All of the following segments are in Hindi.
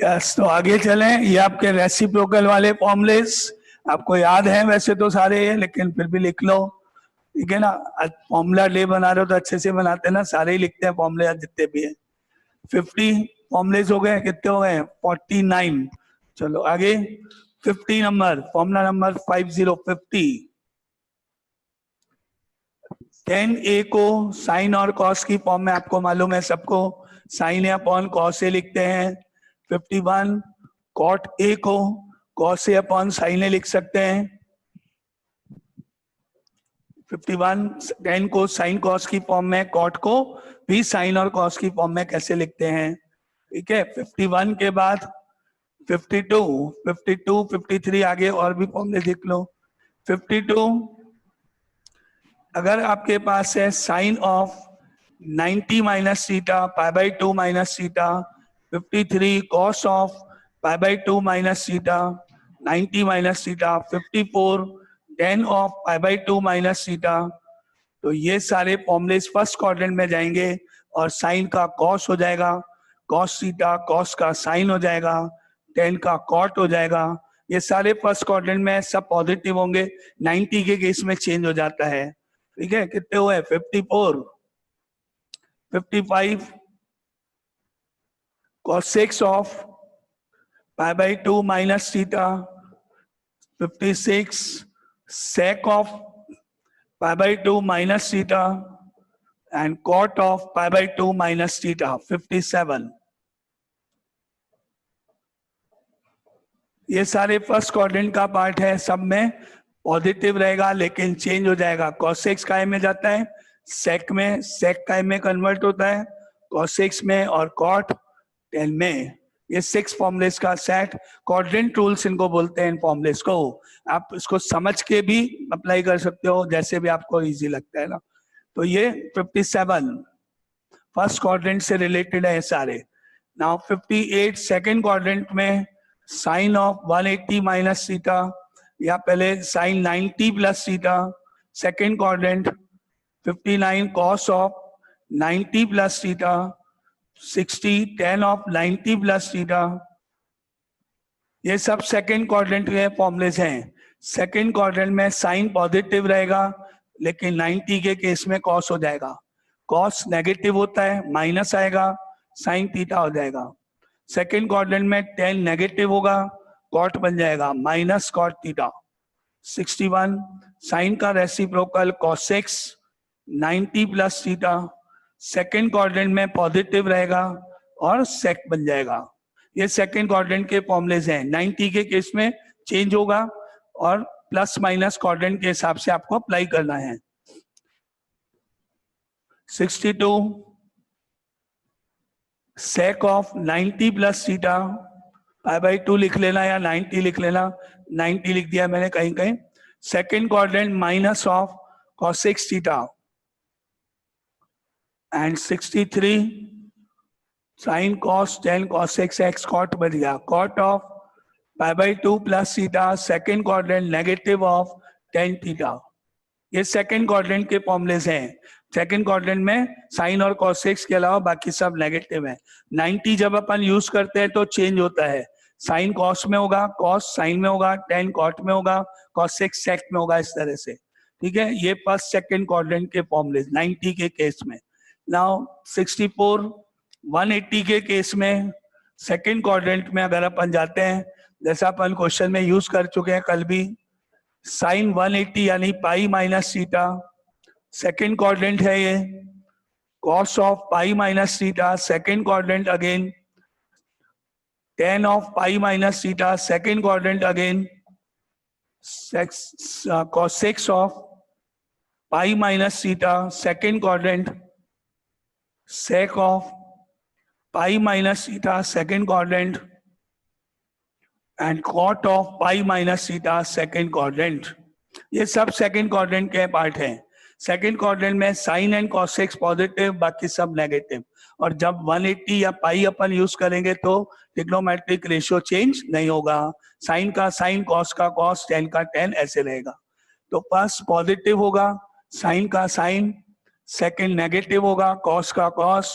यस, तो आगे चलें। ये आपके रेसिप्रोकल वाले फॉर्मूलेस आपको याद है वैसे तो सारे, लेकिन फिर भी लिख लो, ठीक है ना। फॉर्मूला डे बना रहे हो तो अच्छे से बनाते हैं ना, सारे ही लिखते हैं फॉर्मूले जितने भी है। 50 फॉर्मूलेस हो गए, कितने हो गए? 49। चलो आगे 50 नंबर, फॉर्मूला नंबर 5050। 10a को साइन और कॉस की फॉर्म में आपको मालूम है सबको, साइन या अपॉन कॉस ए लिखते हैं। 51 कॉट ए को कॉस ए अपॉन साइन ए लिख सकते हैं। 51 10 को साइन कॉस की फॉर्म में, कॉट को भी साइन और कॉस की फॉर्म में कैसे लिखते हैं, ठीक है। 51 के बाद 52 52 53 आगे और भी फॉर्मूले लिख लो। 52 अगर आपके पास है sine of 90 minus theta pi by 2 minus theta, 53 cos of pi by 2 minus theta 90 minus theta, 54 tan of pi by 2 minus theta. तो ये सारे फॉर्मूलेस फर्स्ट क्वाड्रेंट में जाएंगे और साइन का कॉस हो जाएगा, कॉस थीटा कॉस का साइन हो जाएगा, tan का कॉट हो जाएगा। ये सारे फर्स्ट क्वाड्रेंट में सब पॉजिटिव होंगे, 90 के केस में चेंज हो जाता है, ठीक है। कितने हुए? 54 55 cos 6 of pi by 2 minus theta, 56 sec of pi by 2 minus theta and cot of pi by 2 minus theta, 57। ये सारे फर्स्ट क्वाड्रेंट का पार्ट है, सब में पॉजिटिव रहेगा लेकिन चेंज हो जाएगा। cos 6 काय में जाता है, sec में, sec काय में कन्वर्ट होता है, cos 6 में, और cot 10 में। ये 6 फॉर्मुलेस का सेट, क्वाड्रेंट रूल्स इनको बोलते हैं इन फॉर्मुलेस को। आप इसको समझ के भी अप्लाई कर सकते हो जैसे भी आपको इजी लगता है ना। तो ये 57 फर्स्ट क्वाड्रेंट से रिलेटेड है सारे। नाउ 58 सेकंड क्वाड्रेंट में साइन ऑफ 180 माइनस थीटा, या पहले sine 90 plus theta, second quadrant. 59 cos of 90 plus theta, 60 tan of 90 plus theta. ये सब सेकंड क्वाड्रेंट के फॉर्मुलेस हैं। सेकंड क्वाड्रेंट में साइन पॉजिटिव रहेगा लेकिन 90 के केस में कॉस हो जाएगा, कॉस नेगेटिव होता है माइनस आएगा, साइन थीटा हो जाएगा। सेकंड क्वाड्रेंट में tan नेगेटिव होगा, कॉट बन जाएगा माइनस कॉट थीटा। 61 साइन का reciprocal cos 6 90 plus theta, second quadrant में पॉजिटिव रहेगा और सेक बन जाएगा। ये सेकेंड क्वाड्रेंट के फॉर्मुलेस हैं। 90 के केस में चेंज होगा और प्लस माइनस क्वाड्रेंट के हिसाब से आपको अप्लाई करना है। 62 sake of 90 plus theta, pi by 2 लिख लेना या 90 लिख लेना, 90 लिख दिया मैंने कहीं कहीं। Second quadrant minus of cos 6 theta and 63 sine cos 10 cos 6 x cot बन गया, cot of pi by 2 plus theta, second quadrant negative of tan theta. ये सेकेंड क्वाड्रेंट के फॉर्मुलेस हैं। सेकेंड क्वाड्रेंट में साइन और cos 6 के अलावा बाकी सब नेगेटिव है। 90 जब अपन यूज करते हैं तो चेंज होता है, साइन cos में होगा, cos साइन में होगा, tan cot में होगा, cos 6 sec में होगा, इस तरह से, ठीक है। ये फर्स्ट सेकेंड क्वाड्रेंट के फॉर्मुलेस 90 के केस में। नाउ 64 180 के केस में सेकेंड क्वाड्रेंट में अगर अपन जाते हैं, जैसा अपन क्वेश्चन में यूज कर चुके हैं कल भी, साइन 180 यानी pi minus theta, second quadrant है ये। Cos of pi minus theta, second quadrant again. tan of pi minus theta, second quadrant again. cos 6 of pi minus theta, second quadrant. sec of pi minus theta, second quadrant, and cot of pi minus theta, second quadrant. ये सब सेकेंड क्वाड्रेंट के पार्ट हैं। सेकेंड क्वाड्रेंट में साइन एंड cos 6 पॉजिटिव, बाकी सब नेगेटिव। और जब 180 या पाई अपन यूज करेंगे तो ट्रिग्नोमेट्रिक रेशियो चेंज नहीं होगा, साइन का साइन, cos का cos, tan का tan, ऐसे रहेगा। तो फर्स्ट पॉजिटिव होगा साइन का साइन, सेकेंड नेगेटिव होगा cos का cos,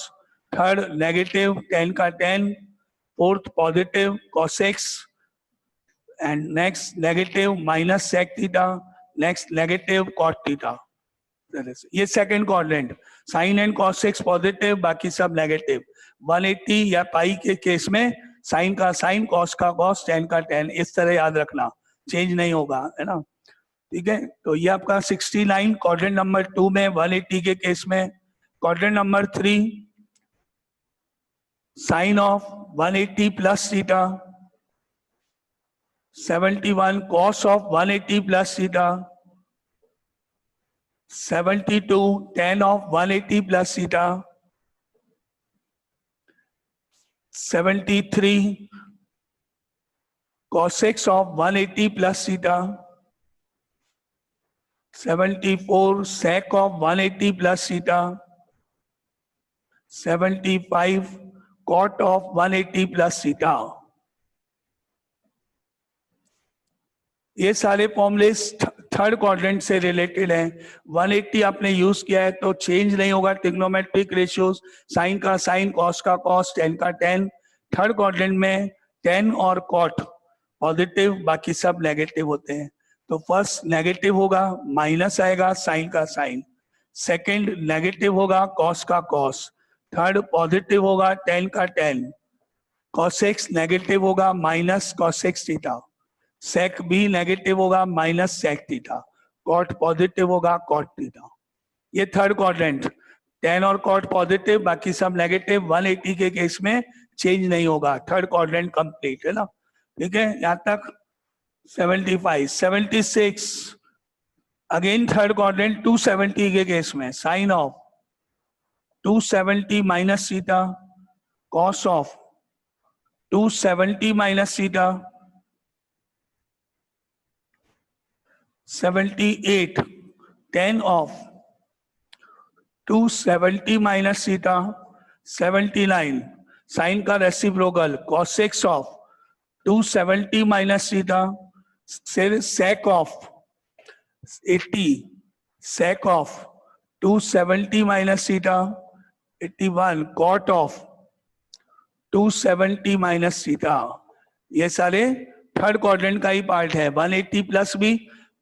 थर्ड नेगेटिव tan का tan, fourth positive cos x, and next negative minus sec theta, next negative cot theta. ये second quadrant, sine and cos x positive, बाकी सब नेगेटिव। 180 या पाई के केस में साइन का साइन, कॉस का कॉस, टेन का टेन, इस तरह याद रखना, चेंज नहीं होगा, है ना। ठीक है, तो ये आपका 69 क्वाड्रेंट नंबर 2 में 180 के केस में। Quadrant number 3 sine of 180 plus theta, 71 cos of 180 plus theta, 72 tan of 180 plus theta, 73 cos x of 180 plus theta, 74 sec of 180 plus theta, 75 cot of 180 plus theta। ये सारे फॉर्मूलेस थर्ड क्वाड्रेंट से रिलेटेड हैं। 180 आपने यूज किया है तो चेंज नहीं होगा, ट्रिग्नोमेट्रिक रेशियोज, साइन का साइन, कॉस का कॉस, टेन का टेन। थर्ड क्वाड्रेंट में टेन और कॉट पॉजिटिव, बाकी सब नेगेटिव होते हैं। तो फर्स्ट नेगेटिव होगा, माइनस आएगा साइन का साइन। सेकंड नेगेटिव होगा कॉस का कॉस। थर्ड पॉजिटिव होगा टेन का टेन। कॉस एक्स नेगेटिव होगा minus cosec theta. Sec भी नेगेटिव होगा minus sec theta. Cot positive होगा कॉट थीटा। ये थर्ड क्वाड्रेंट, टेन और कॉट पॉजिटिव, बाकी सब नेगेटिव। 180 के केस में चेंज नहीं होगा, थर्ड क्वाड्रेंट कंप्लीट, है ना। ठीक है, यहां तक 75। 76 अगेन थर्ड क्वाड्रेंट, 270 के केस में sine of 270 minus theta, cos of 270 minus theta, 78 tan of 270 minus theta, 79 sine का reciprocal cos x of 270 minus theta, sec of 80 sec of 270 minus theta, 81 cot of 270 minus theta। ये सारे थर्ड क्वाड्रेंट का ही पार्ट है। 180 प्लस भी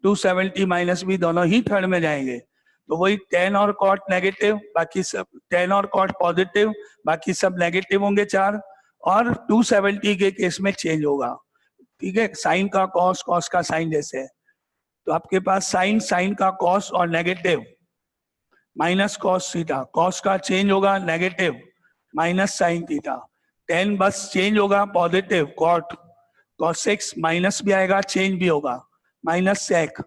270 माइनस भी दोनों ही थर्ड में जाएंगे। तो वही टेन और कॉट नेगेटिव, बाकी सब टेन और कॉट पॉजिटिव, बाकी सब नेगेटिव होंगे चार। और 270 के केस में चेंज होगा। ठीक है, साइन का कॉस, कॉस का साइन जैसे। तो आपके पास साइन, साइन का कॉस और negative minus cos theta. Cos का चेंज होगा negative minus sine theta. Tan बस चेंज होगा positive cot, cosec minus भी आएगा चेंज भी होगा, माइनस सेक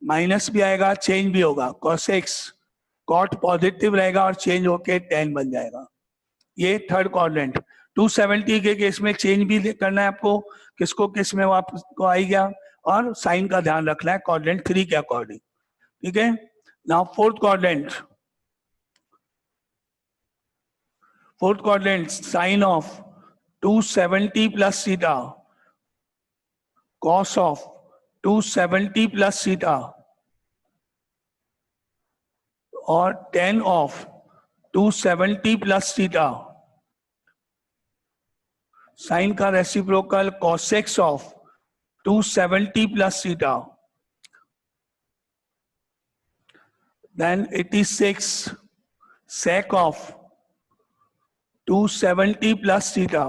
माइनस भी आएगा चेंज भी होगा, cos x कॉट पॉजिटिव रहेगा और चेंज होके टेन बन जाएगा। ये थर्ड क्वाड्रेंट। 270 के केस में चेंज भी करना है आपको, किसको किस में वो आपको आई गया, और साइन का ध्यान रखना है क्वाड्रेंट 3 के अकॉर्डिंग। ठीक है, now fourth quadrant. Fourth quadrant sine of 270 plus theta, cos of 270 plus theta, और tan of 270 plus theta. Sine का reciprocal cos x of 270 plus theta. Then 86 sec of 270 plus theta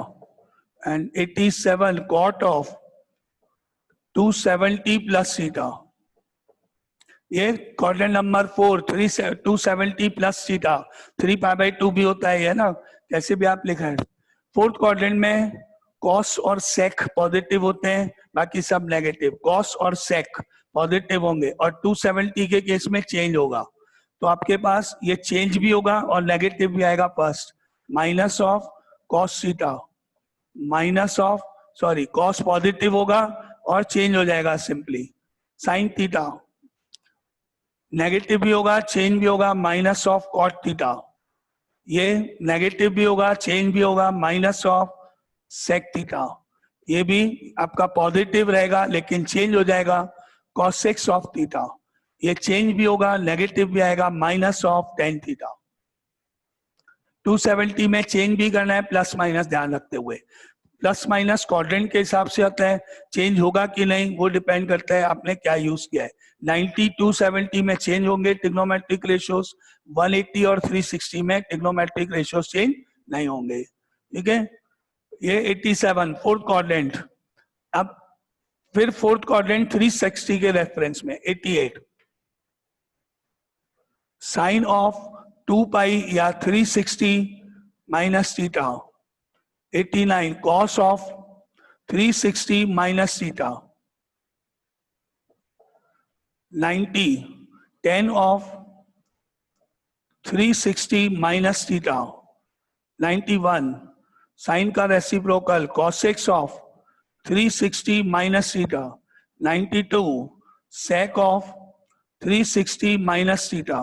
and 87 cot of 270 plus theta. ये क्वाड्रेंट नंबर 4, 270 प्लस थीटा, 3π/2 भी होता है ना, कैसे भी आप लिखा है। फोर्थ क्वाड्रेंट में कॉस और सेक पॉजिटिव होते हैं, बाकी सब नेगेटिव। कॉस और सेक पॉजिटिव होंगे और 270 के केस में चेंज होगा। तो आपके पास ये चेंज भी होगा और नेगेटिव भी आएगा। First minus of cos theta, minus of sorry cos positive होगा और चेंज हो जाएगा सिंपली साइन थीटा। नेगेटिव भी होगा चेंज भी होगा माइनस ऑफ कॉट थीटा। ये नेगेटिव भी होगा चेंज भी होगा माइनस ऑफ सेक थीटा। ये भी आपका पॉजिटिव रहेगा लेकिन चेंज हो जाएगा कॉस एक्स ऑफ थीटा। ये चेंज भी होगा नेगेटिव भी आएगा माइनस ऑफ टेन थीटा। 270 में चेंज भी करना है प्लस माइनस ध्यान रखते हुए। प्लस माइनस क्वाड्रेंट के हिसाब से आता है, चेंज होगा कि नहीं वो डिपेंड करता है आपने क्या यूज किया है। 90 270 में चेंज होंगे ट्रिग्नोमेट्रिक रेशियोज, 180 और 360 में ट्रिग्नोमेट्रिक रेशियोज चेंज नहीं होंगे। ठीक है, ये 87 फोर्थ क्वाड्रेंट। अब फिर फोर्थ क्वाड्रेंट 360 के रेफरेंस में 88 साइन ऑफ 2 पाई या 360 minus theta, 89 cos of 360 minus theta, 90 tan of 360 minus theta, 91 sin का reciprocal cosec of 360 minus theta, 92 sec of 360 minus theta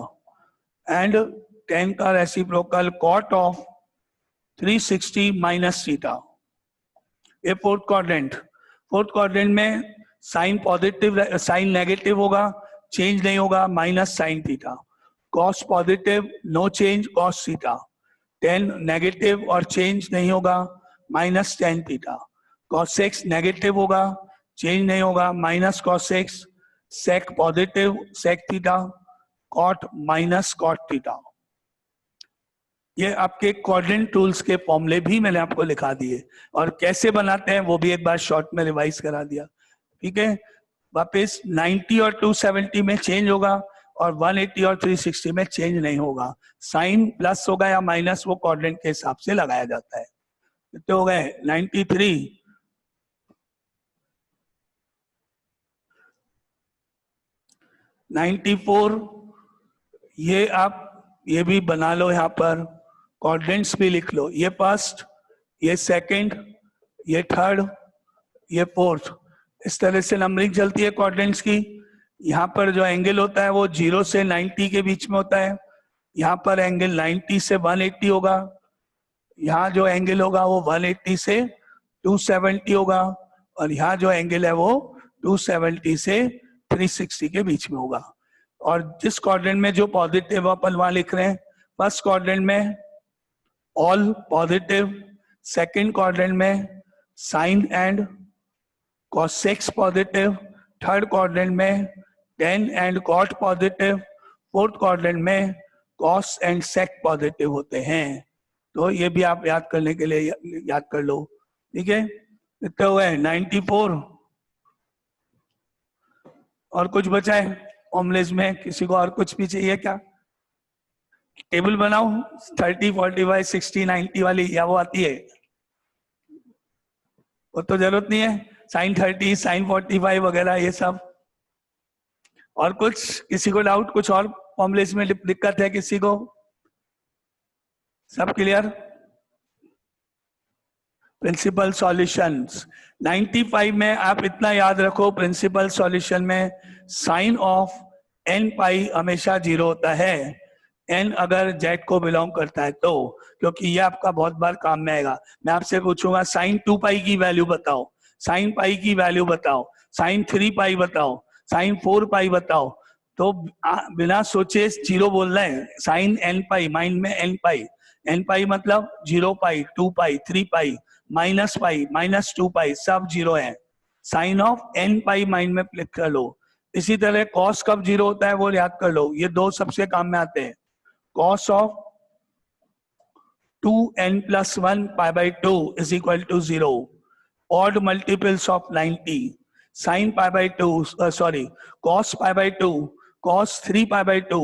and tan का reciprocal cot of 360 minus theta. ये फोर्थ क्वाड्रेंट में साइन पॉजिटिव साइन नेगेटिव होगा, चेंज नहीं होगा, minus sine theta. Cos positive no change cos theta. Tan negative और चेंज नहीं होगा, minus tan theta. Cosec negative होगा, चेंज नहीं होगा, minus cosec. Sec positive sec theta, cot minus cot theta. ये आपके क्वाड्रेंट टूल्स के फॉर्मूले भी मैंने आपको लिखा दिए और कैसे बनाते हैं वो भी एक बार शॉर्ट में रिवाइज करा दिया। ठीक है, वापस 90 और 270 में चेंज होगा और 180 और 360 में चेंज नहीं होगा। साइन प्लस होगा या माइनस वो क्वाड्रेंट के हिसाब से लगाया जाता है। कितने हो गए? 93, 94। ये आप ये भी बना लो, यहाँ पर क्वाड्रेंट्स भी लिख लो। ये फर्स्ट, ये सेकंड, ये थर्ड, ये फोर्थ। इस तरह से नंबरिंग चलती है क्वाड्रेंट्स की। यहाँ पर जो एंगल होता है वो 0 से 90 के बीच में होता है। यहाँ पर एंगल 90 से 180 होगा। यहाँ जो एंगल होगा वो 180 से 270 होगा और यहाँ जो एंगल है वो 270 से 360 के बीच में होगा। और जिस क्वाड्रेंट में जो पॉजिटिव अपन वहां लिख रहे हैं, फर्स्ट क्वाड्रेंट में ऑल पॉजिटिव, सेकंड क्वाड्रेंट में sine and cosec positive, third quadrant में tan and cot positive, fourth quadrant में कॉस एंड सेक पॉजिटिव होते हैं। तो ये भी आप याद करने के लिए याद कर लो। ठीक है, कितने हुए? 94। और कुछ बचा है फॉर्मूलेज में? किसी को और कुछ भी चाहिए क्या? टेबल बनाओ 30 45 60 90 वाली, या वो आती है? वो तो जरूरत नहीं है। साइन 30 साइन 45 वगैरह ये सब। और कुछ किसी को डाउट? कुछ और फॉर्मूलेज में दिक्कत है किसी को? सब क्लियर? प्रिंसिपल सॉल्यूशंस 95 में आप इतना याद रखो, प्रिंसिपल सॉल्यूशन में साइन ऑफ n पाई हमेशा 0 होता है, n अगर z को बिलोंग करता है तो, क्योंकि ये आपका बहुत बार काम में आएगा। मैं आपसे पूछूंगा साइन 2 पाई की वैल्यू बताओ, साइन पाई की वैल्यू बताओ, साइन 3 पाई बताओ, साइन 4 पाई बताओ, तो बिना सोचे 0 बोलना है। साइन n पाई, माइंड में n पाई, n पाई मतलब 0 पाई, 2 पाई, 3 पाई, माइनस पाई, माइनस 2 पाई, सब 0 है। Sine of n pi mind में क्लिक कर लो। इसी तरह कॉस कब 0 होता है वो याद कर लो, ये दो सबसे काम में आते हैं। Cos of 2n plus 1 pi by 2 is equal to 0. Odd multiples of 90. Sin pi by 2, cos pi by 2, cos 3 pi by 2,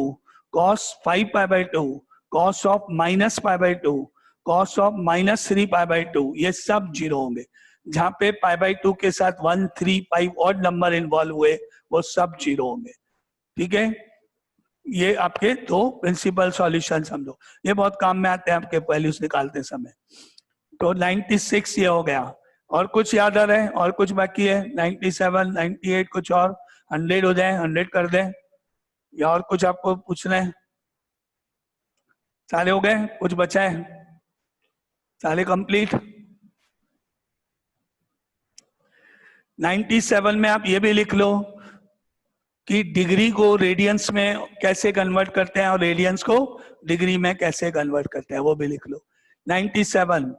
cos 5 pi by 2, cos of minus pi by 2, cos of minus 3 pi by 2, ये सब 0 होंगे। जहां पे pi by 2 के साथ 1, 3, 5 और नंबर इन्वॉल्व हुए वो सब 0 होंगे। ठीक है, ये आपके दो प्रिंसिपल सॉल्यूशन समझो, ये बहुत काम में आते हैं आपके वैल्यूज निकालते समय। तो 96 ये हो गया। और कुछ याद आ रहे हैं? और कुछ बाकी है? 97, 98 कुछ और? 100 हो जाए, 100 कर दें, या और कुछ आपको पूछना है? सारे हो गए? कुछ बचा है? सारे कंप्लीट? 97 में आप ये भी लिख लो कि डिग्री को रेडियंस में कैसे कन्वर्ट करते हैं और रेडियंस को डिग्री में कैसे कन्वर्ट करते हैं, वो भी लिख लो। 97,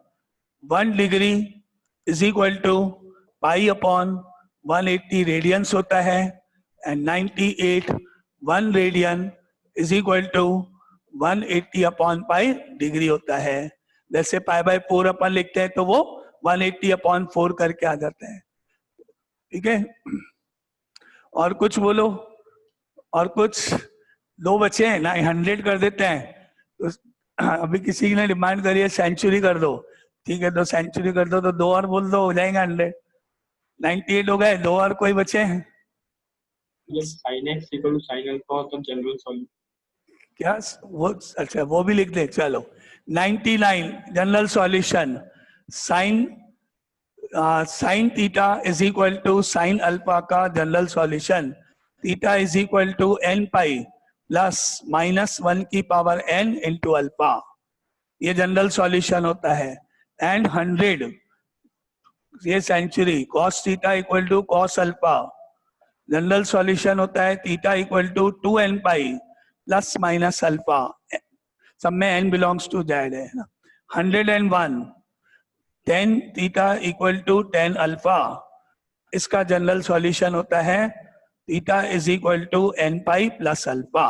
1 degree is equal to pi upon 180 radians होता है and 98 1 radian is equal to 180 upon pi degree होता है। जैसे पाई बाय 4 अपन लिखते हैं तो वो 180 अपॉन 4 करके आ जाता है। ठीक है, और कुछ बोलो, और कुछ? दो बचे हैं ना, 100 कर देते हैं। तो अभी किसी ने डिमांड करी है सेंचुरी कर दो, ठीक है तो सेंचुरी कर दो, तो दो और बोल दो, हो जाएगा 100। 98 हो गए, दो और कोई बचे हैं sin x equal to sin alpha तो जनरल सॉल्यूशन क्या? वो अच्छा वो भी लिख दे, चलो 99 general solution sine sine theta is equal to sine alpha का general solution theta is equal to n pi plus -1 की पावर n इंटू अल्फा, ये जनरल सॉल्यूशन होता है। एंड 100 ये century cos theta equal to cos alpha, general solution होता है theta equal to 2n pi plus minus alpha, सब में n बिलोंग्स टू जेड है ना। 101 10 थीटा इक्वल टू 10 अल्फा, इसका जनरल सॉल्यूशन होता है theta is equal to n pi plus alpha,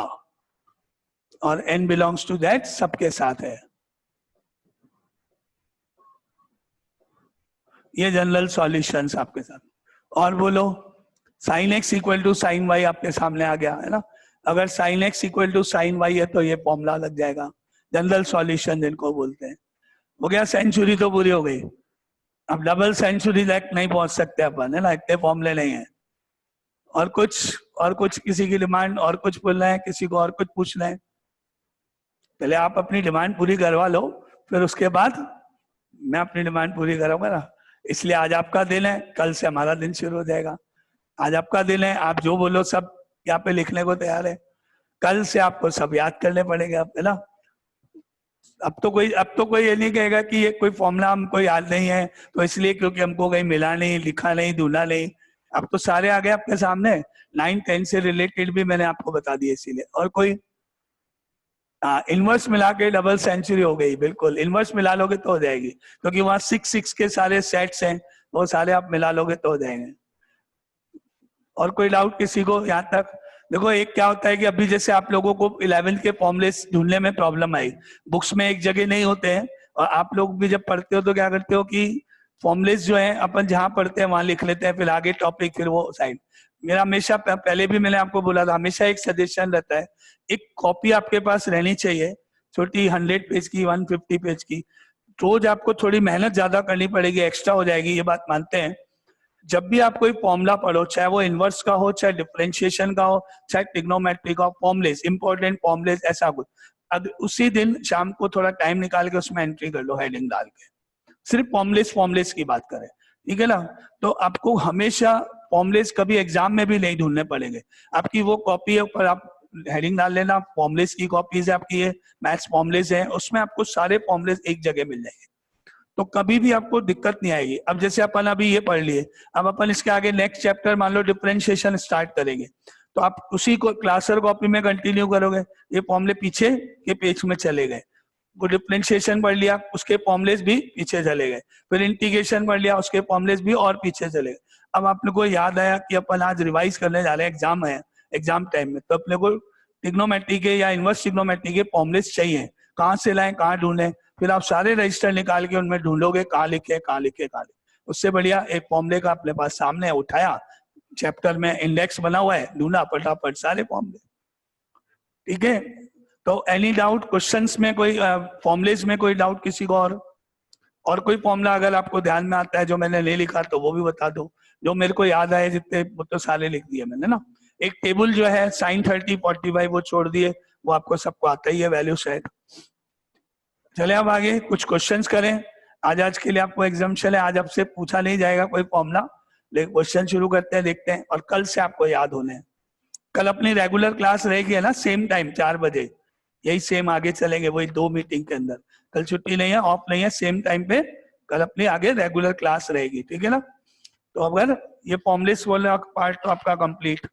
और n बिलोंग्स टू जेड सबके साथ है। ये जनरल सॉल्यूशंस आपके साथ। और बोलो, sine x equal to sine y आपके सामने आ गया है ना। अगर sine x equal to sine y है तो ये फॉर्मूला लग जाएगा, जनरल सॉल्यूशन जिनको बोलते हैं। हो गया, सेंचुरी तो पूरी हो गई। अब डबल सेंचुरी तक नहीं पहुंच सकते अपन, है ना, इतने फॉर्मूले नहीं है। और कुछ किसी की डिमांड, और कुछ बोलना है किसी को, और कुछ पूछना है? पहले आप अपनी डिमांड पूरी करवा लो, फिर उसके बाद मैं अपनी डिमांड पूरी करूंगा ना। इसलिए आज आपका दिन है, कल से हमारा दिन शुरू हो जाएगा। आज आपका दिन है, आप जो बोलो सब यहाँ पे लिखने को तैयार है। कल से आपको सब याद करने पड़ेंगे, आप, है ना। अब तो कोई ये नहीं कहेगा कि ये कोई फॉर्मूला हमको याद नहीं है तो इसलिए क्योंकि हमको कहीं मिला नहीं, लिखा नहीं, ढूंढा नहीं। अब तो सारे आ गए आपके सामने, 9 10 से रिलेटेड भी मैंने आपको बता दिए इसीलिए। और कोई? इनवर्स मिला के डबल सेंचुरी हो गई, बिल्कुल इनवर्स मिला लोगे तो हो जाएगी, क्योंकि वहां 6 के सारे सेट्स हैं, वो सारे आप मिला लोगे तो हो जाएंगे। और कोई डाउट किसी को यहाँ तक? देखो, एक क्या होता है कि अभी जैसे आप लोगों को 11th के फॉर्मुलेस ढूंढने में प्रॉब्लम आई, बुक्स में एक जगह नहीं होते हैं, और आप लोग भी जब पढ़ते हो तो क्या करते हो कि फॉर्मुलेस जो है अपन जहाँ पढ़ते हैं वहां लिख लेते हैं, फिर आगे टॉपिक, फिर वो साइड। मेरा हमेशा, पहले भी मैंने आपको बोला था, हमेशा एक सजेशन रहता है, एक कॉपी आपके पास रहनी चाहिए, छोटी 100 पेज की, 150 पेज की। रोज आपको थोड़ी मेहनत ज्यादा करनी पड़ेगी, एक्स्ट्रा हो जाएगी, ये बात मानते हैं। जब भी आप कोई फॉर्मूला पढ़ो, चाहे वो इनवर्स का हो, चाहे डिफरेंशिएशन का हो, चाहे ट्रिग्नोमेट्री का, फॉर्मुलेस, इंपॉर्टेंट फॉर्मुलेस, ऐसा कुछ, अब उसी दिन शाम को थोड़ा टाइम निकाल के उसमें एंट्री कर लो, हेडिंग डाल के, सिर्फ फॉर्मुलेस की बात करें, ठीक है ना। तो आपको हमेशा फॉर्मुलेस कभी एग्जाम में भी नहीं ढूंढने पड़ेंगे। आपकी वो कॉपी है, ऊपर आप हेडिंग डाल लेना, फॉर्मुलेस की कॉपीज है आपकी, ये मैथ्स फॉर्मुलेस है, उसमें आपको सारे फॉर्मुलेस एक जगह मिल जाएंगे, तो कभी भी आपको दिक्कत नहीं आएगी। अब जैसे अपन अभी ये पढ़ लिए, अब अपन इसके आगे नेक्स्ट चैप्टर मान लो डिफरेंशिएशन स्टार्ट करेंगे, तो आप उसी को क्लासर कॉपी में कंटिन्यू करोगे, ये फॉर्मूले पीछे के पेज में चले गए, वो डिफरेंशिएशन पढ़ लिया, उसके फॉर्मुलेस भी पीछे चले गए, फिर इंटीग्रेशन पढ़ लिया, उसके फॉर्मुलेस भी और पीछे चले गए। अब आप लोग को याद आया कि अपन आज रिवाइज करने जा रहे हैं, एग्जाम है, एग्जाम टाइम में, तो अपने को ट्रिग्नोमेट्री के या इनवर्स ट्रिग्नोमेट्री के फॉर्मुलेस चाहिए, कहाँ से लाएं, कहाँ ढूंढें, फिर आप सारे रजिस्टर निकाल के उनमें ढूंढोगे कहाँ लिखे, कहाँ लिखे, कहाँ लिखे। उससे बढ़िया एक फॉर्मूले का अपने पास सामने है, उठाया, चैप्टर में इंडेक्स बना हुआ है, ढूंढा, फटाफट सारे फॉर्मूले, ठीक है। तो एनी डाउट क्वेश्चंस में, कोई फॉर्मुलेस में कोई डाउट किसी को? और कोई फॉर्मूला अगर आपको ध्यान में आता है जो मैंने नहीं लिखा तो वो भी बता दो, जो मेरे को याद आए जितने, वो तो सारे लिख दिए मैंने ना। एक टेबल जो है sin 30 45 वो छोड़ दिए, वो आपको सबको आता ही है, वैल्यू सेट। चले अब आगे कुछ क्वेश्चंस करें। आज के लिए आपको एग्जाम्पशन है, आज आपसे पूछा नहीं जाएगा कोई फॉर्मूला, लेकिन क्वेश्चन शुरू करते हैं, देखते हैं, और कल से आपको याद होने हैं। कल अपनी रेगुलर क्लास रहेगी, है ना, सेम टाइम 4 बजे, यही सेम आगे चलेंगे, वही 2 मीटिंग के अंदर। कल छुट्टी नहीं है, ऑफ नहीं है, सेम टाइम पे कल अपनी आगे रेगुलर क्लास रहेगी, ठीक है ना। तो अगर ये फॉर्मुलेस वाला पार्ट तो आपका कंप्लीट,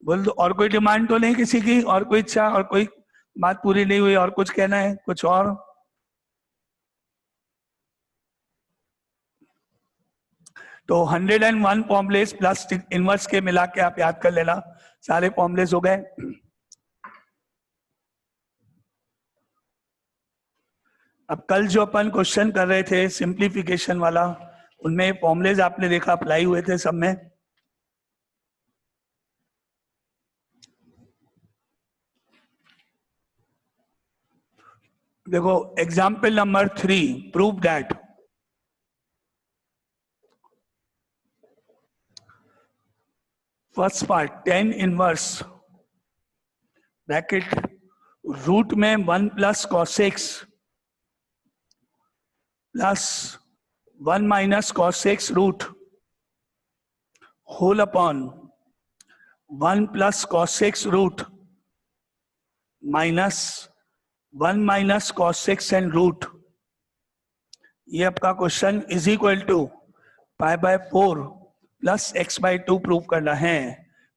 बोल दो। और कोई डिमांड तो नहीं किसी की, और कोई इच्छा, और कोई बात पूरी नहीं हुई, और कुछ कहना है कुछ और? तो 101 फॉर्मूलेस प्लस इनवर्स के मिला के आप याद कर लेना, सारे फॉर्मूलेस हो गए। अब कल जो अपन क्वेश्चन कर रहे थे सिंप्लीफिकेशन वाला, उनमें फॉर्मूलेस आपने देखा अप्लाई हुए थे सब में। देखो example number 3, prove that first part 10 inverse bracket root में 1 plus cos x plus 1 minus cos x root whole upon 1 plus cos x root minus 1 minus cos x and root, ये आपका question is equal to pi by 4 plus x by 2 prove करना है,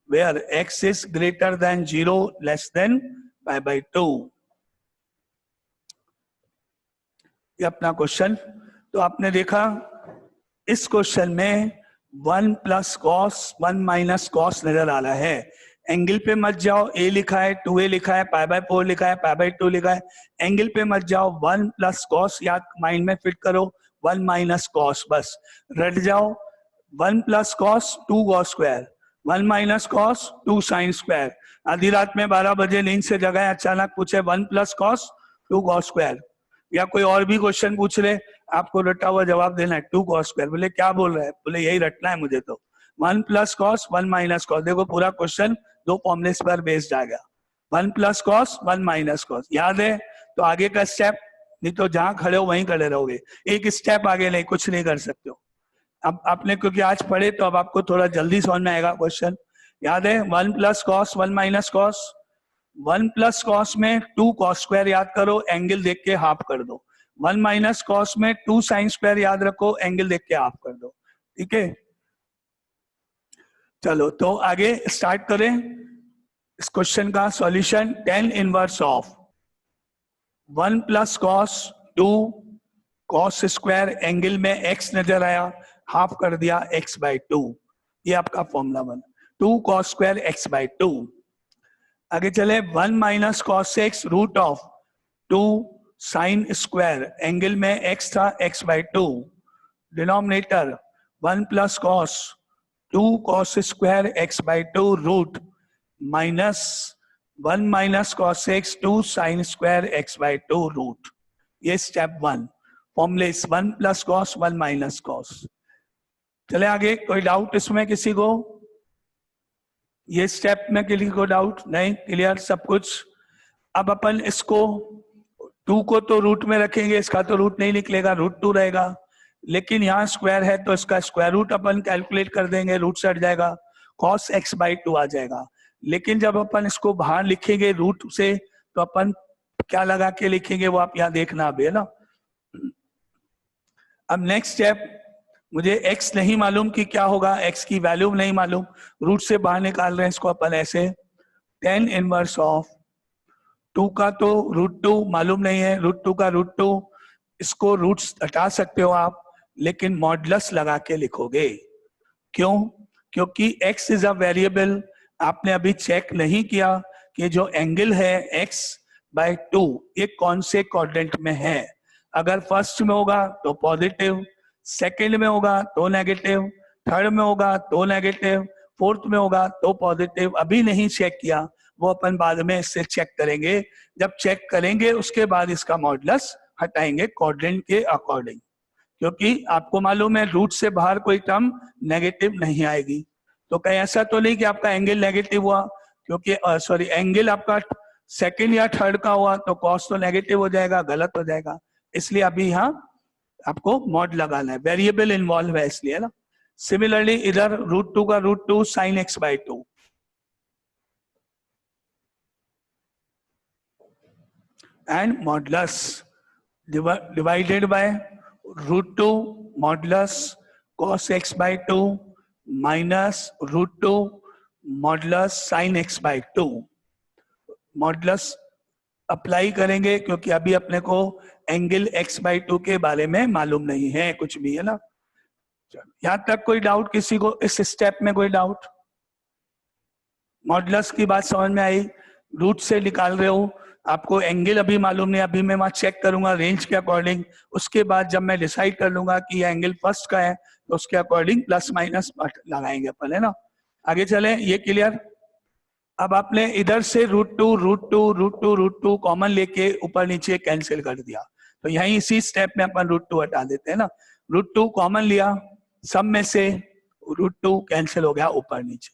where x is greater than 0 less than pi by 2। ये अपना क्वेश्चन। तो आपने देखा इस क्वेश्चन में 1 प्लस कॉस 1 माइनस कॉस नजर आ रहा है। एंगल पे मत जाओ, a लिखा है 2a लिखा है पाई बाय 4 लिखा है पाई बाय 2 लिखा है, एंगल पे मत जाओ, 1 प्लस कॉस याद माइंड में फिट करो, 1 माइनस कॉस बस रट जाओ, 1 plus cos 2 cos square, 1 minus cos 2 sine square. आधी रात में 12 बजे नींद से जगह अचानक पूछे 1 प्लस कॉस 2 कॉस स्क्वायर, या कोई और भी क्वेश्चन पूछ ले, आपको रटा हुआ जवाब देना है 2 कॉस स्क्वायर। बोले क्या बोल रहा है, बोले यही रटना है मुझे, तो 1 प्लस कॉस 1 माइनस कॉस। देखो पूरा क्वेश्चन दो फॉर्मुलेस पर बेस्ड आ गया, 1 प्लस कॉस 1 माइनस कॉस। याद है तो आगे का स्टेप, नहीं तो जहां खड़े हो वहीं खड़े रहोगे, एक स्टेप आगे नहीं, कुछ नहीं कर सकते हो। अब आपने क्योंकि आज पढ़े तो अब आपको थोड़ा जल्दी समझ में आएगा क्वेश्चन। याद है 1 plus cos 1 minus cos, 1 plus cos में 2 कॉस स्क्वायर याद करो, एंगल देख के हाफ कर दो, 1 माइनस कॉस में 2 साइन स्क्वायर याद रखो, एंगल देख के हाफ कर दो। ठीक है, चलो तो आगे स्टार्ट करें इस क्वेश्चन का solution. 10 inverse of 1 plus cos 2 cos square, angle में x नजर आया, हाफ कर दिया x बाय 2, ये आपका फॉर्मूला बना, 2 कॉस स्क्वायर x बाय 2। आगे चले 1 minus cos x root of 2 sine square, angle में x था x by 2, denominator 1 plus cos 2 cos square x by 2 root minus 1 minus cos x 2 sine square x by 2 root. ये step 1 formulas 1 plus cos 1 minus cos. चले आगे, कोई डाउट इसमें किसी को? ये स्टेप में किसी को डाउट नहीं? क्लियर सब कुछ। अब अपन इसको 2 को तो रूट में रखेंगे, इसका तो रूट नहीं निकलेगा, रूट 2 रहेगा, लेकिन यहाँ स्क्वायर है तो इसका स्क्वायर रूट अपन कैलकुलेट कर देंगे, रूट से हट जाएगा, cos x बाई 2 आ जाएगा। लेकिन जब अपन इसको बाहर लिखेंगे रूट से तो अपन क्या लगा के लिखेंगे वो आप यहाँ देखना अभी, है ना। अब नेक्स्ट स्टेप, मुझे x नहीं मालूम कि क्या होगा, x की वैल्यू नहीं मालूम, रूट से बाहर निकाल रहे हैं इसको अपन ऐसे, 10 इनवर्स ऑफ 2 का तो रूट 2 मालूम नहीं है, रूट 2 का रूट 2, इसको रूट्स हटा सकते हो आप, लेकिन मॉडुलस लगा के लिखोगे। क्यों? क्योंकि x इज अ वेरिएबल, आपने अभी चेक नहीं किया कि जो एंगल है x बाय 2 ये कौन से क्वाड्रेंट में है। अगर फर्स्ट में होगा तो पॉजिटिव, सेकंड में होगा तो नेगेटिव, थर्ड में होगा तो नेगेटिव, फोर्थ में होगा तो पॉजिटिव। अभी नहीं चेक किया, वो अपन बाद में इससे चेक करेंगे। जब चेक करेंगे उसके बाद इसका मॉडुलस हटाएंगे क्वाड्रेंट के अकॉर्डिंग, क्योंकि आपको मालूम है रूट से बाहर कोई टर्म नेगेटिव नहीं आएगी। तो कहीं ऐसा तो नहीं कि आपका एंगल नेगेटिव हुआ, क्योंकि सॉरी एंगल आपका सेकंड या थर्ड का हुआ तो कॉस तो नेगेटिव हो जाएगा, गलत हो जाएगा। इसलिए अभी यहाँ आपको मॉड लगाना है, वेरिएबल इन्वॉल्व है इसलिए ना। सिमिलरली इधर रूट 2 का root 2 sine x by 2, and modulus divided by root 2 modulus cos x by 2 minus root 2 modulus sine x by 2। Modulus apply करेंगे क्योंकि अभी अपने को एंगल x बाई 2 के बारे में मालूम नहीं है कुछ भी, है ना। यहां तक कोई डाउट किसी को इस स्टेप में? कोई डाउट? मॉडुलस की बात समझ में आई? रूट से निकाल रहे हो, आपको एंगल अभी मालूम नहीं, अभी मैं वहां चेक करूंगा रेंज के अकॉर्डिंग, उसके बाद जब मैं डिसाइड कर लूंगा कि ये एंगल फर्स्ट का है तो उसके अकॉर्डिंग प्लस माइनस लगाएंगे अपन, है ना। आगे चले, ये क्लियर? अब आपने इधर से √2 कॉमन लेके ऊपर नीचे कैंसिल कर दिया, तो यहीं इसी स्टेप में अपन √2 हटा देते हैं ना। √2 कॉमन लिया, सब में से √2 कैंसिल हो गया ऊपर नीचे।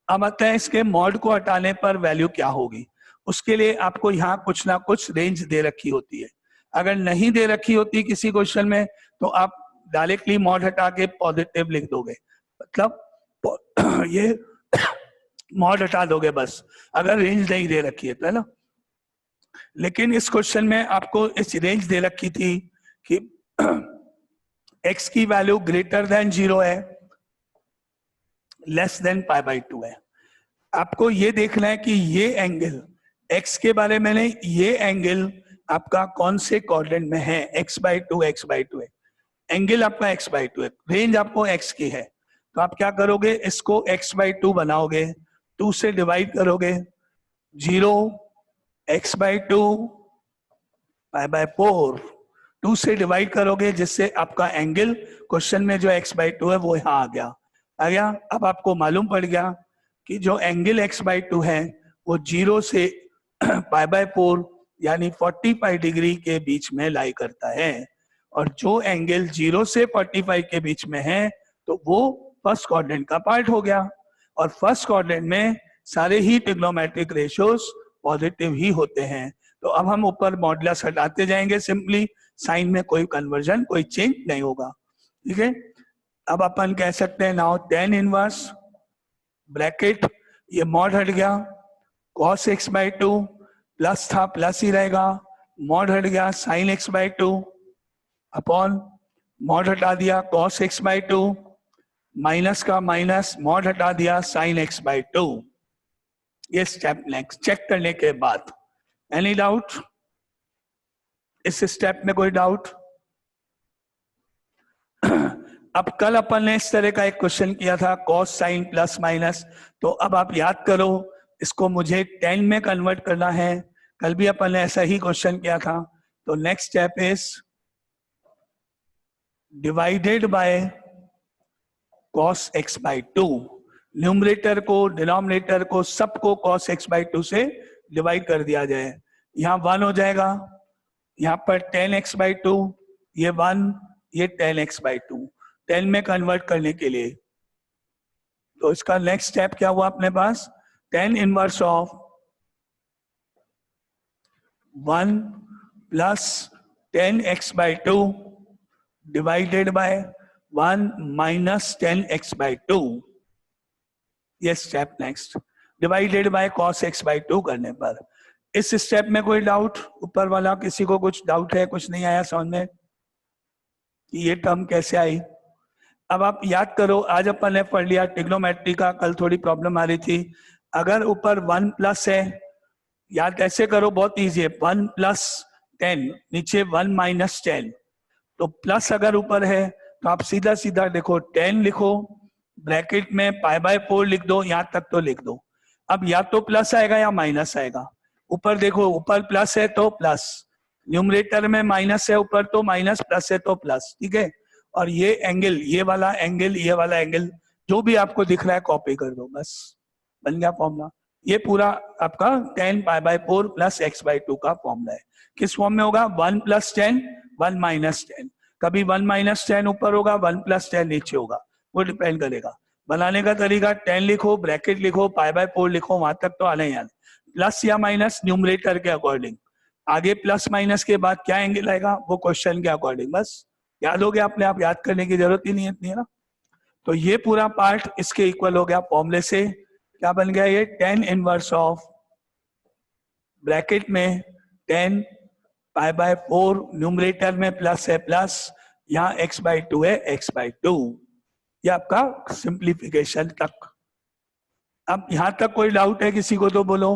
अब आता है इसके मॉड को हटाने पर वैल्यू क्या होगी। उसके लिए आपको यहाँ कुछ ना कुछ रेंज दे रखी होती है। अगर नहीं दे रखी होती किसी क्वेश्चन में तो आप डायरेक्टली मॉड हटा के पॉजिटिव लिख दोगे, मतलब ये मॉड हटा दोगे बस, अगर रेंज नहीं दे रखी है तो, है ना। लेकिन इस क्वेश्चन में आपको इस रेंज दे रखी थी कि x की वैल्यू ग्रेटर देन 0 है, लेस देन π/2 है। आपको ये देखना है कि ये एंगल x के बारे में नहीं, ये एंगल आपका कौन से क्वाड्रेंट में है, x/2 है, एंगल आपका x/2 है, रेंज आपको x की है। तो आप क्या करोगे, इसको x/2 बनाओगे, 2 से डिवाइड करोगे, 0 x/2 π/4, 2 से डिवाइड करोगे, जिससे आपका एंगल क्वेश्चन में जो x/2 है वो यहाँ आ गया। अब आपको मालूम पड़ गया कि जो एंगल x/2 है वो 0 से π/4 यानी 45 डिग्री के बीच में लाई करता है, और जो एंगल 0 से 45 के बीच में है तो वो फर्स्ट क्वाड्रेंट का पार्ट हो गया। और फर्स्ट क्वाड्रेंट में सारे ही ट्रिग्नोमेट्रिक रेशियोज पॉजिटिव ही होते हैं। तो अब हम ऊपर मॉडुलस हटाते जाएंगे, सिंपली साइन में कोई कन्वर्जन, कोई चेंज नहीं होगा, ठीक है। अब अपन कह सकते हैं नाउ tan इनवर्स ब्रैकेट, ये मॉड हट गया, cos x/2 प्लस था प्लस ही रहेगा, मॉड हट गया sin x/2 अपॉन मॉड हटा दिया cos x/2, माइनस का माइनस, मॉड हटा दिया sin x/2। ये स्टेप नेक्स्ट चेक करने के बाद, एनी डाउट इस स्टेप में? कोई डाउट? अब कल अपन ने इस तरह का एक क्वेश्चन किया था cos sin प्लस माइनस, तो अब आप याद करो इसको मुझे 10 में कन्वर्ट करना है, कल भी अपन ने ऐसा ही क्वेश्चन किया था। तो next step is divided by cos x/2, numerator को डिनोमिनेटर को सबको cos x/2 से डिवाइड कर दिया जाए, यहाँ 1 हो जाएगा, यहाँ पर tan x/2, ये 1, ये tan x/2, 10 में कन्वर्ट करने के लिए। तो इसका नेक्स्ट स्टेप क्या हुआ अपने पास, tan inverse of 1 plus tan x/2 divided by 1 minus tan x/2, ये step next, divided by cos x/2 करने पर। इस स्टेप में कोई डाउट? ऊपर वाला किसी को कुछ डाउट है, कुछ नहीं आया समझ में कि ये टर्म कैसे आई? अब आप याद करो, आज अपन ने पढ़ लिया ट्रिग्नोमेट्री का, कल थोड़ी प्रॉब्लम आ रही थी। अगर ऊपर 1 प्लस है, याद कैसे करो, बहुत इजी है, 1 प्लस 10, नीचे 1 माइनस 10, तो प्लस अगर ऊपर है तो आप सीधा सीधा देखो 10 लिखो, ब्रैकेट में π/4 लिख दो, यहां तक तो लिख दो। अब या तो प्लस आएगा या माइनस आएगा, ऊपर देखो, ऊपर प्लस है तो प्लस, न्यूमरेटर में माइनस है ऊपर तो माइनस, प्लस है तो प्लस, ठीक है। और ये एंगल, ये वाला एंगल, ये वाला एंगल, जो भी आपको दिख रहा है कॉपी कर दो, बस बन गया फॉर्मूला। ये पूरा आपका tan π/4 प्लस x/2 का फॉर्मूला है। किस फॉर्म में होगा, 1 प्लस 10, 1 माइनस 10, कभी 1 माइनस 10 ऊपर होगा, 1 प्लस 10 नीचे होगा, वो डिपेंड करेगा। बनाने का तरीका 10 लिखो, ब्रैकेट लिखो, π/4 लिखो, वहां तक तो आने ही आने, प्लस या माइनस न्यूमरेटर के अकॉर्डिंग, आगे प्लस माइनस के बाद क्या एंगल आएगा वो क्वेश्चन के अकॉर्डिंग, बस याद हो गया अपने आप, याद करने की जरूरत ही नहीं है इतनी, है ना। तो ये पूरा पार्ट इसके इक्वल हो गया फॉर्मूले से, क्या बन गया ये, tan इनवर्स ऑफ ब्रैकेट में 10 π/4, न्यूमरेटर में प्लस है प्लस, यहाँ x/2 है x/2, ये आपका सिंप्लीफिकेशन तक। अब यहां तक कोई डाउट है किसी को तो बोलो।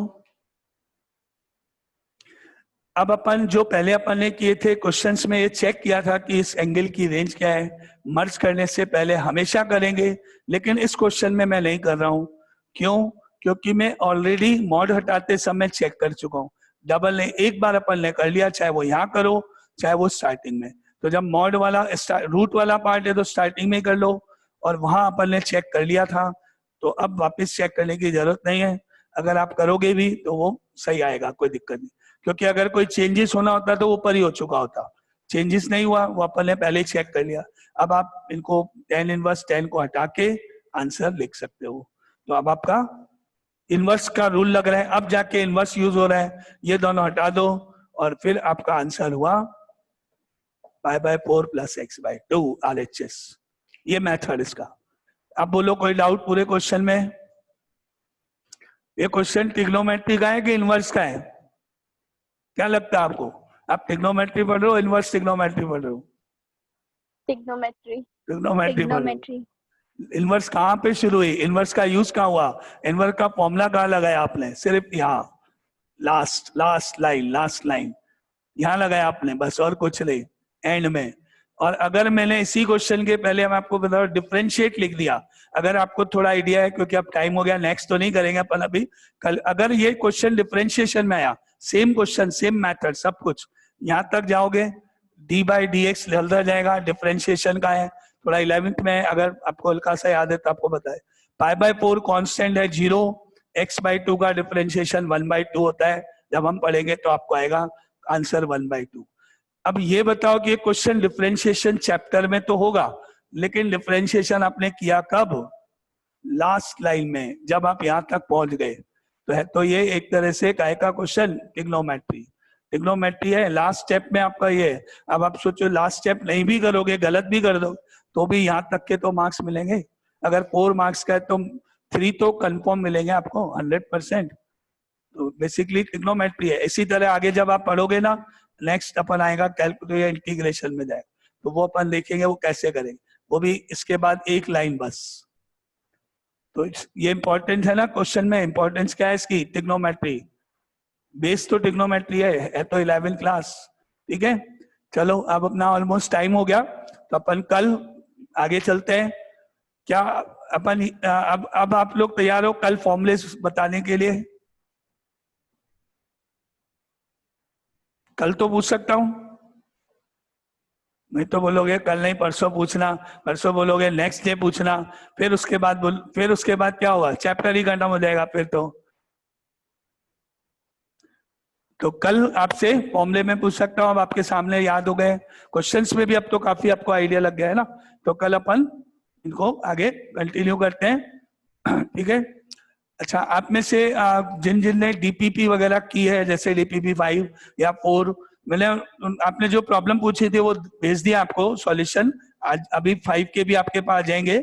अब अपन जो पहले अपन ने किए थे क्वेश्चंस में ये चेक किया था कि इस एंगल की रेंज क्या है, मर्ज करने से पहले हमेशा करेंगे, लेकिन इस क्वेश्चन में मैं नहीं कर रहा हूं। क्यों? क्योंकि मैं ऑलरेडी मॉड हटाते समय चेक कर चुका हूं। डबल ने एक बार अपन ने कर लिया, चाहे वो यहाँ करो चाहे वो स्टार्टिंग में। तो जब मॉड वाला रूट वाला पार्ट है तो स्टार्टिंग में कर लो, और वहां अपन ने चेक कर लिया था, तो अब वापस चेक करने की जरूरत नहीं है। अगर आप करोगे भी तो वो सही आएगा, कोई दिक्कत नहीं। क्योंकि अगर कोई चेंजेस होना होता तो ऊपर ही हो चुका होता, चेंजेस नहीं हुआ, वो अपन ने पहले ही चेक कर लिया। अब आप इनको tan इनवर्स tan को हटा के आंसर लिख सकते हो। तो अब आपका इनवर्स का रूल लग रहा है, अब जाके इनवर्स यूज हो रहा है। ये दोनों हटा दो और फिर आपका आंसर हुआ π/4 + x/2 RHS। ये मेथड इसका। अब बोलो कोई डाउट पूरे क्वेश्चन में? ये क्वेश्चन ट्रिग्नोमेट्री का है कि इनवर्स का है? क्या लगता है आपको? आप ट्रिग्नोमेट्री पढ़ रहे हो, इनवर्स ट्रिग्नोमेट्री पढ़ रहे हो? ट्रिग्नोमेट्री। ट्रिग्नोमेट्री पढ़ रहे हो। इनवर्स कहाँ पे शुरू हुई? इनवर्स का यूज कहाँ हुआ? इनवर्स का फॉर्मूला कहाँ लगाया आपने? सिर्फ यहाँ लास्ट लाइन यहाँ लगाया आपने, बस, और कुछ नहीं, एंड में। और अगर मैंने इसी क्वेश्चन के पहले मैं आपको बता डिफरेंशिएट लिख दिया, अगर आपको थोड़ा आइडिया है, क्योंकि अब टाइम हो गया, नेक्स्ट तो नहीं करेंगे अपन अभी, कल अगर ये क्वेश्चन डिफरेंशिएशन में आया, सेम क्वेश्चन सेम मेथड सब कुछ, यहाँ तक जाओगे d/dx चलता जाएगा। डिफरेंशिएशन का है, थोड़ा 11th में अगर आपको हल्का सा याद है तो आपको बताए। π/4 कांस्टेंट है 0, x/2 का डिफरेंशिएशन 1/2 होता है। जब हम पढ़ेंगे तो आपको आएगा आंसर 1/2। अब ये बताओ कि ये क्वेश्चन डिफरेंशिएशन चैप्टर में तो होगा, लेकिन डिफरेंशिएशन आपने किया कब? लास्ट लाइन में, जब आप यहां तक पहुंच गए तो है। तो ये एक तरह से काय का क्वेश्चन ट्रिग्नोमेट्री है। लास्ट स्टेप में आपका ये है। अब आप सोचो लास्ट स्टेप नहीं भी करोगे, गलत भी कर दो, तो भी यहाँ तक के तो मार्क्स मिलेंगे। अगर 4 मार्क्स का है तो 3 तो कंफर्म मिलेंगे आपको 100%। तो बेसिकली ट्रिग्नोमेट्री है। इसी तरह आगे जब आप पढ़ोगे ना, नेक्स्ट अपन आएगा कैलकुलेट इंटीग्रेशन में जाएगा, तो वो अपन देखेंगे वो कैसे करेंगे, वो भी इसके बाद एक लाइन बस। तो ये इंपॉर्टेंट है ना क्वेश्चन में, इंपॉर्टेंस क्या है इसकी? ट्रिग्नोमेट्री, बेस तो ट्रिग्नोमेट्री है तो 11th क्लास। ठीक है, चलो अब अपना ऑलमोस्ट टाइम हो गया, तो अपन कल आगे चलते हैं। क्या अपन अब आप लोग तैयार हो कल फॉर्मूले बताने के लिए? कल तो पूछ सकता हूं, नहीं तो बोलोगे कल नहीं परसों पूछना, परसों बोलोगे नेक्स्ट डे पूछना, फिर उसके बाद क्या होगा? चैप्टर ही खत्म हो जाएगा फिर तो कल आपसे फॉर्मूले में पूछ सकता हूं। अब आपके सामने याद हो गए, क्वेश्चंस में भी अब तो काफी आपको आइडिया लग गया है ना। तो कल अपन इनको आगे कंटिन्यू करते हैं। ठीक है, अच्छा, आप में से जिन ने डीपीपी वगैरह की है, जैसे डीपीपी 5 या 4, मैंने आपने जो प्रॉब्लम पूछी थी वो भेज दिया आपको सॉल्यूशन। आज अभी 5 के भी आपके पास जाएंगे,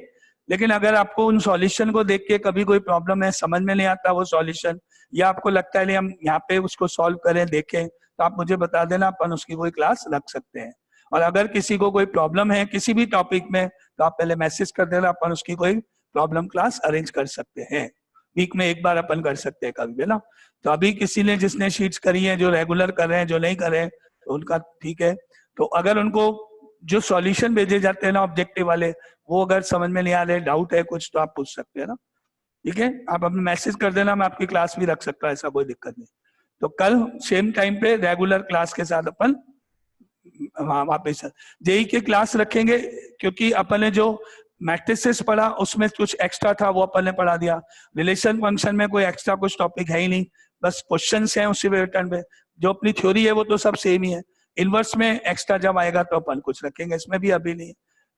लेकिन अगर आपको उन सॉल्यूशन को देख के कभी कोई प्रॉब्लम है, समझ में नहीं आता वो सॉल्यूशन, या आपको लगता है नहीं हम यहाँ पे उसको सॉल्व करें देखें, तो आप मुझे बता देना, अपन उसकी कोई क्लास रख सकते हैं। और अगर किसी को कोई प्रॉब्लम है किसी भी टॉपिक में, तो आप पहले मैसेज कर देना, अपन उसकी कोई प्रॉब्लम क्लास अरेंज कर सकते हैं। वीक में एक बार अपन कर सकते हैं कभी भी ना। तो अभी किसी ने जिसने शीट्स करी है, जो रेगुलर कर रहे हैं, जो नहीं कर रहे हैं, तो उनका ठीक है। तो अगर उनको जो सॉल्यूशन भेजे जाते हैं ना ऑब्जेक्टिव वाले, वो अगर समझ में नहीं आ रहे, डाउट है कुछ, तो आप पूछ सकते हैं ना। ठीक है, आप अपने मैसेज कर देना, मैं आपकी क्लास भी रख सकता हूँ, ऐसा कोई दिक्कत नहीं। तो कल सेम टाइम पे रेगुलर क्लास के साथ अपन वापस जेई के क्लास रखेंगे, क्योंकि अपन ने जो मैट्रिसेस पढ़ा उसमें कुछ एक्स्ट्रा था वो अपन ने पढ़ा दिया। रिलेशन फंक्शन में कोई एक्स्ट्रा कुछ टॉपिक है ही नहीं, बस क्वेश्चंस हैं उसी पैटर्न पे। जो अपनी थ्योरी है वो तो सब सेम ही है। इनवर्स में एक्स्ट्रा जब आएगा तो अपन कुछ रखेंगे, इसमें भी अभी नहीं।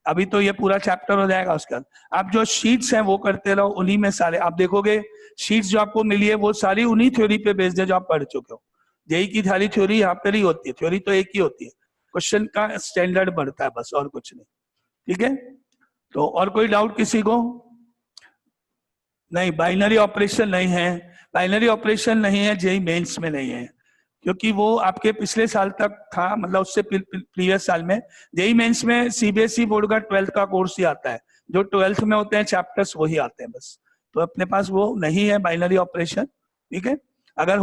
अभी तो ये पूरा चैप्टर हो जाएगा। उसका आप जो शीट्स हैं वो करते रहो, उन्हीं में सारे आप देखोगे शीट्स जो आपको मिली है वो सारी उन्हीं थ्योरी पे बेस्ड है जो आप पढ़ चुके हो। जेई की सारी थ्योरी यहाँ पर ही होती है, थ्योरी तो एक ही होती है, क्वेश्चन का स्टैंडर्ड बढ़ता है बस, और कुछ नहीं। ठीक है, तो और कोई डाउट किसी को? नहीं, बाइनरी ऑपरेशन नहीं है, बाइनरी ऑपरेशन नहीं है, जेई मेंस में नहीं है, क्योंकि वो आपके पिछले साल तक था, मतलब उससे प्रीवियस साल में। जेई मेंस में सीबीएसई बोर्ड का 12th का कोर्स ही आता है, जो 12th में होते हैं चैप्टर्स वही आते हैं बस। तो अपने पास वो नहीं है बाइनरी ऑपरेशन। ठीक है, अगर